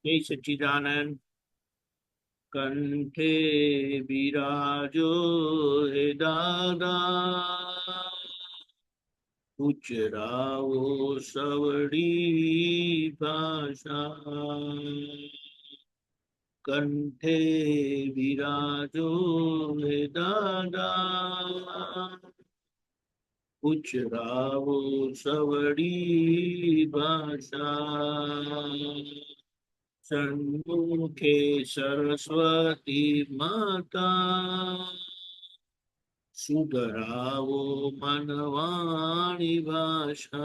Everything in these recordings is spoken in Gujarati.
જય સચ્ચિદાનંદ. કંઠે બિરાજો હે દાદા, ઉચરાવો સવડી ભાષા. કંઠે બિરાજો હે દાદા, ઉચરાવો સવડી ભાષા. સન્મુખે સરસ્વતી માતા, સુધરાવો મનવાણી ભાષા.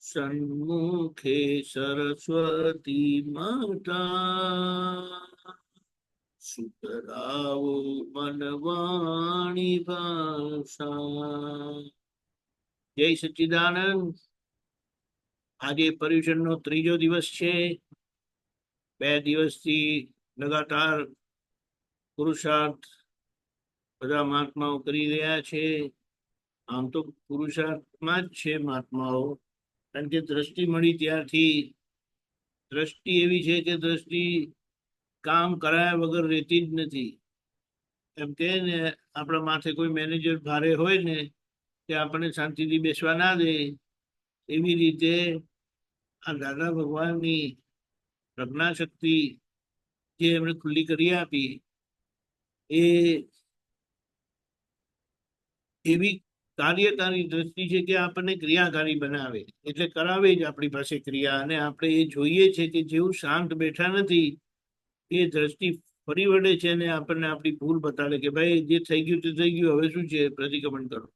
સન્મુખે સરસ્વતી માતા, સુધરાવો મનવાણી ભાષા. જય સચ્ચિદાનંદ. આજે પર્યુષણનો ત્રીજો દિવસ છે. 2 દિવસથી લગાતાર પુરુષાર્થ બધા મહાત્માઓ કરી રહ્યા છે. આમ તો પુરુષાર્થમાં જ છે મહાત્માઓ, કારણ કે દ્રષ્ટિ મળી ત્યારથી દ્રષ્ટિ એવી છે કે દ્રષ્ટિ કામ કરાયા વગર રહેતી જ નથી. એમ કે ને, આપણા માથે કોઈ મેનેજર ભારે હોય ને તે આપણને શાંતિથી બેસવા ના દે, એવી રીતે આ દાદા ભગવાનની પ્રજ્ઞાશક્તિ જે એમણે ખુલ્લી કરી આપી એ એવી કાર્યકારી દ્રષ્ટિ છે કે આપણને ક્રિયાકારી બનાવે, એટલે કરાવે જ આપણી પાસે ક્રિયા. અને આપણે એ જોઈએ છે કે જેવું શાંત બેઠા નથી એ દ્રષ્ટિ ફરી વળે છે અને આપણને આપણી ભૂલ બતાડે કે ભાઈ જે થઈ ગયું તે થઈ ગયું, હવે શું છે, પ્રતિક્રમણ કરો.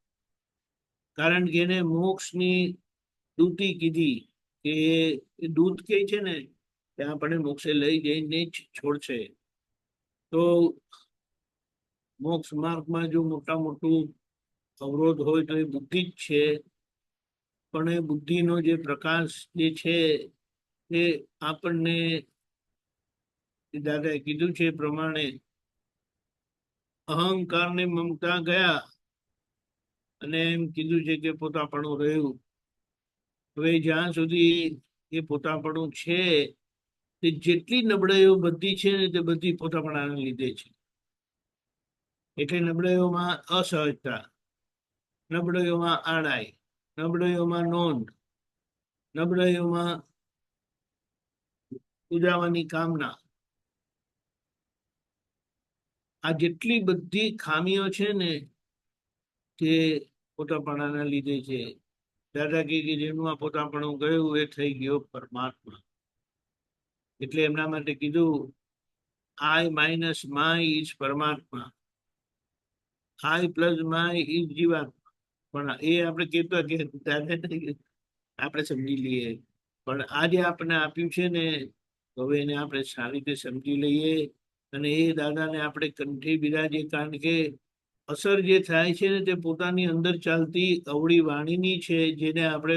કારણ કે એને મોક્ષની દૂતી કીધી કે એ દૂત કે છે ને તે આપણને મોક્ષે લઈ જઈને જ છોડશે. તો મોક્ષ માર્ગમાં જો મોટા મોટું અવરોધ હોય તો એ બુદ્ધિ જ છે. પણ એ બુદ્ધિનો જે પ્રકાશ જે છે એ આપણને દાદાએ કીધું છે એ પ્રમાણે અહંકાર ને મમતા ગયા અને એમ કીધું છે કે પોતાપણું રહ્યું. હવે જ્યાં સુધી એ પોતાપણું છે તે જેટલી નબળાઈઓ બધી છે ને તે બધી પોતાપણાને લીધે છે. એટલે નબળાઈઓમાં અસહજતા, નબળાઈઓમાં આડાઈ, નબળાઈઓમાં નોંધ, નબળાઈઓમાં ઉજાવાની કામના, આ જેટલી બધી ખામીઓ છે ને તે પોતાપણાના લીધે છે. દાદા કે જેનું આ પોતાપણું ગયું એ થઈ ગયો પરમાત્મા. એટલે એમના માટે કીધું આઈ માઇનસ માય ઇઝ પરમાત્મા, આઈ પ્લસ માય ઇઝ જીવાત્મા. પણ એ આપણે કહેતા કે દાદા આપણે સમજી લઈએ, પણ આ જે આપણને આપ્યું છે ને હવે એને આપણે સારી રીતે સમજી લઈએ. અને એ દાદાને આપણે કંઠે બિરાજે, કારણ કે અસર જે થાય છે ને તે પોતાની અંદર ચાલતી અવળી વાણીની છે, જેને આપણે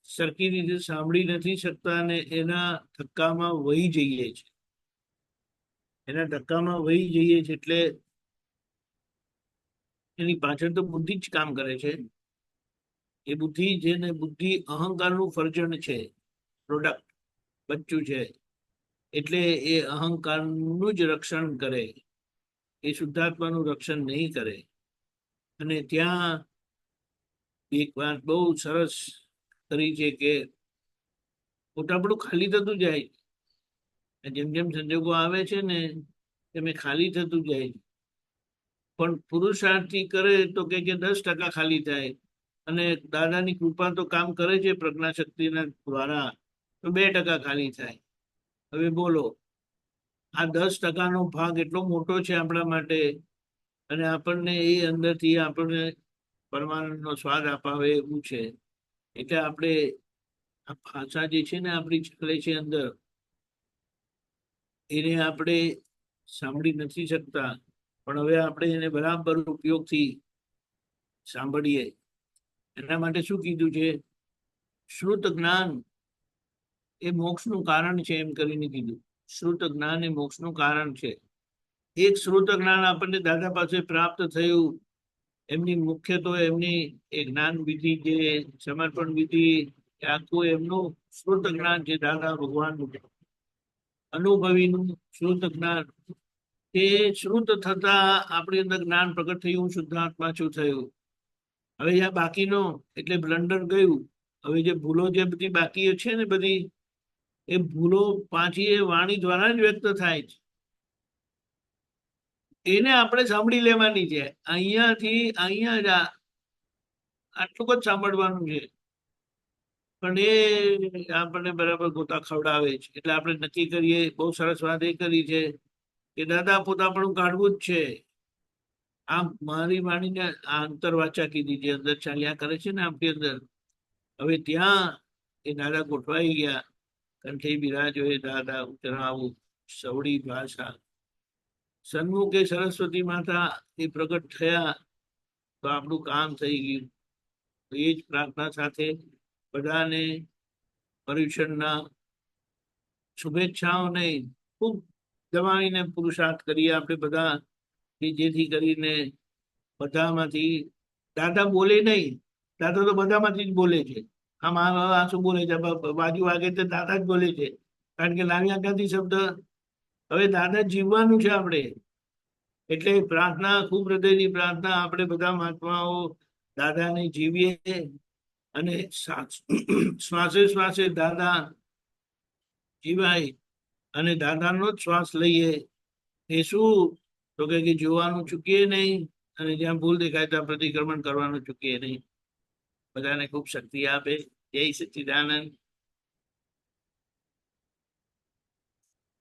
સરખી રીતે સાંભળી નથી શકતા અને એના ધક્કામાં વહી જઈએ છીએ. એના ધક્કામાં વહી જઈએ છીએ એટલે એની પાછળ તો બુદ્ધિ જ કામ કરે છે. એ બુદ્ધિ છે ને, બુદ્ધિ અહંકારનું ફરજણ છે, પ્રોડક્ટ, બચ્ચું છે. એટલે એ અહંકારનું જ રક્ષણ કરે, એ શુદ્ધાત્માનું રક્ષણ નહીં કરે. અને ત્યાં એક વાત બહુ સરસ કરી છે કે પોતાપણું ખાલી થતું જાય, જેમ જેમ સંજોગો આવે છે ને તેમ એ ખાલી થતું જાય. પણ પુરુષાર્થી કરે તો કે 10% ખાલી થાય, અને દાદાની કૃપા તો કામ કરે છે પ્રજ્ઞાશક્તિના દ્વારા, તો 2% ખાલી થાય. હવે બોલો, આ 10%નો ભાગ એટલો મોટો છે આપણા માટે, અને આપણને એ અંદરથી આપણને પરમાનંદનો સ્વાદ અપાવે એવું છે. એટલે આપણે આ ભાષા જે છે ને આપણી ચાલે છે અંદર, એને આપણે સાંભળી નથી શકતા, પણ હવે આપણે એને બરાબર ઉપયોગથી સાંભળીએ. એના માટે શું કીધું છે? શ્રુત જ્ઞાન એ મોક્ષનું કારણ છે એમ કરીને કીધું. શ્રુત જ્ઞાન એ મોક્ષનું કારણ છે. એક શ્રુત જ્ઞાન આપણને દાદા પાસે પ્રાપ્ત થયું, એમની મુખ્ય તો એમની એ જ્ઞાન વિધિ, જે સમર્પણ વિધિ એ આખું એમનું શ્રુત જ્ઞાન છે, દાદા ભગવાનનું અનુભવીનું શ્રુત જ્ઞાન. તે શ્રુત થતા આપણી અંદર જ્ઞાન પ્રગટ થયું, શુદ્ધાત્મા શું થયું. હવે આ બાકીનો એટલે બ્લન્ડર ગયું. હવે જે ભૂલો જે બધી બાકી છે ને બધી, એ ભૂલો પાછી એ વાણી દ્વારા જ વ્યક્ત થાય છે. એને આપણે સાંભળી લેવાની છે. અહીંયાથી અહીંયા જ આટલું જ સાંભળવાનું છે. પણ એ આપણને બરાબર ગોતા ખવડાવે છે. એટલે આપણે નક્કી કરીએ, બહુ સરસ વાત એ કરી છે કે દાદા પોતાપણું કાઢવું જ છે. આમ મારી વાણીને આ અંતર વાચા કીધી, જે અંદર ચાલ્યા કરે છે ને આપણી અંદર, હવે ત્યાં એ દાદા ગોઠવાઈ ગયા. કંઠે બિરાજો એ દાદા ઉતરાવું સવડી ભાષા. સન્મુખે સરસ્વતી માતા એ પ્રગટ થયા તો આપણું કામ થઈ ગયું. એ જ પ્રાર્થના સાથે બધાને પર્યુષણના શુભેચ્છાઓને ખૂબ દબાવીને પુરુષાર્થ કરીએ આપણે બધા, કે જેથી કરીને બધામાંથી દાદા બોલે નહીં. દાદા તો બધામાંથી જ બોલે છે. આમ આ શું બોલે છે, બાજુ વાગે તો દાદા જ બોલે છે. કારણ કે લાવ્યા ક્યાંથી શબ્દ? હવે દાદા જીવવાનું છે આપણે. એટલે પ્રાર્થના, ખૂબ હૃદયની પ્રાર્થના, આપણે બધા મહાત્માઓ દાદાને જીવીએ અને શ્વાસે શ્વાસે દાદા જીવાય અને દાદાનો જ શ્વાસ લઈએ. એ શું તો કે જોવાનું ચૂકીએ નહીં, અને જ્યાં ભૂલ દેખાય ત્યાં પ્રતિક્રમણ કરવાનું ચૂકીએ નહીં. બધાને ખૂબ શક્તિ આપે. જય સચ્ચિદાનંદ.